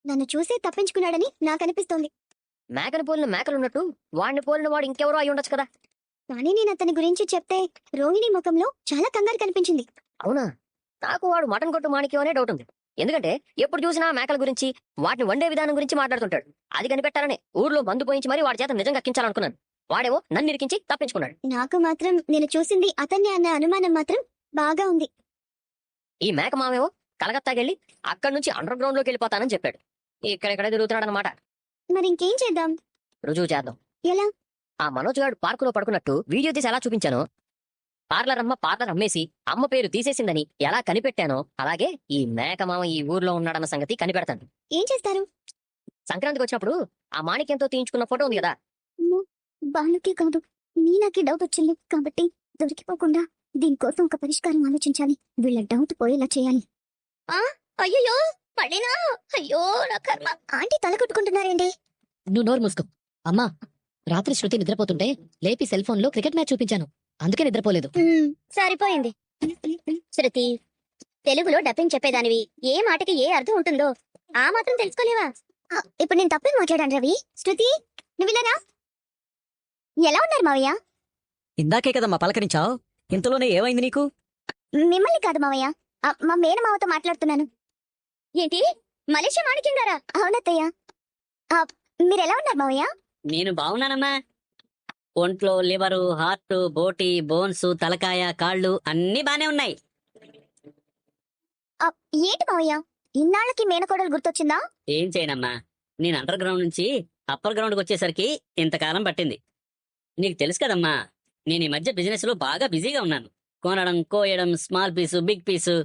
నన్ను చూసి తప్పించుకున్నాడని నాకనిపిస్తోంది. మేకని పోలిన మేకలున్నట్టు వాడిని పోలిన వాడు ఇంకెవరో అయి ఉండొచ్చు కదా. కానీ నేను అతని గురించి చెప్తే రోహిణి ముఖంలో చాలా కంగారు కనిపించింది. అవునా? నాకు వాడు మటన్ కొట్టు మాణిక్యం అనే డౌట్ ఉంది. ఎందుకంటే ఎప్పుడు చూసినా మేకల గురించి, వాటిని వండే విధానం గురించి మాట్లాడుతుంటాడు. అది కనిపెట్టారనే ఊర్లో మందు పోయించి మరి వాడి చేత నిజంగా ఎక్కించాలనుకున్నాను. వాడేమో నన్ను ఇరికించి తప్పించుకున్నాడు. నాకు మాత్రం నేను చూసింది అతన్ని అన్న అనుమానం మాత్రం బాగా ఉంది. ఈ మేక మామేమో కలకత్తాకెళ్ళి అక్కడి నుంచి అండర్ గ్రౌండ్ లోకి వెళ్ళిపోతానని చెప్పాడు. ఇక్కడెక్కడే తిరుగుతున్నాడు అనమాట. మరి ఇంకేం చేద్దాం? రుజువు చేద్దాం. ఎలా? ఆ మనోజ్ గారు పార్కులో పడుకున్నట్టు వీడియో తీసి ఎలా చూపించానో, పార్లర్ అమ్మేసి అమ్మ పేరు తీసేసిందని ఎలా కనిపెట్టానో, అలాగే ఈ మేక మామ ఈ ఊర్లో ఉన్నాడన్న సంగతి కనిపెడతాను. ఏం చేస్తారు? సంక్రాంతికి వచ్చినప్పుడు ఆ మాణిక్యంతో తీయించుకున్న ఫోటో ఉంది కదా, బాలుకి కాదు మీనాకి డౌట్ వచ్చింది కాబట్టి దొరికిపోకుండా దీనికోసం ఒక పరిష్కారం ఆలోచించాలి. వీళ్ళ డౌట్ పోయేలా చేయాలి. అయ్యో పడినా, అయ్యో నా కర్మ. ఆంటీ తల కొట్టుకుంటున్నారేంటి? నువ్వు నోరు మూసుకో. అమ్మా, రాత్రి శృతి నిద్రపోతుంటే లేపి సెల్ ఫోన్ లో క్రికెట్ మ్యాచ్ చూపించాను, అందుకే నిద్రపోలేదు. సరిపోయింది. శృతి, తెలుగులో డబ్బింగ్ చెప్పేదానివి, ఏ మాటకి ఏ అర్థం ఉంటుందో ఆ మాత్రం తెలుసుకోలేవా? ఇప్పుడు నేను తప్పే మాట్లాడాను రవి. శృతి, నువ్విల్లరా? ఎలా ఉన్నారు మావయ్య? ఇందాకే కదమ్మా పలకరించావు, ఇంతలోనే ఏమైంది నీకు? మిమ్మల్ని కాదు మావయ్య, మా మేనమావతో మాట్లాడుతున్నాను. ఏంటి, మలేషియా మాణిక్యం గారా? అవునత్తయ్య. మీరెలా ఉన్నారు మావయ్య? నేను బాగున్నానమ్మా. ఒంట్లో లివరు, హార్ట్, బోటి, బోన్స్, తలకాయ, కాళ్ళు అన్నీ బానే ఉన్నాయి. ఏంటి మావయ్య, ఇన్నాళ్ళకి మేనకోడలు గుర్తొచ్చిందా? ఏం చేయనమ్మా, నేను అండర్ గ్రౌండ్ నుంచి అప్పర్ గ్రౌండ్కి వచ్చేసరికి ఇంతకాలం పట్టింది. నీకు తెలుసు కదమ్మా, నేను ఈ మధ్య బిజినెస్ లో బాగా బిజీగా ఉన్నాను. కొనడం, కోయడం, స్మాల్ పీసు, బిగ్ పీసు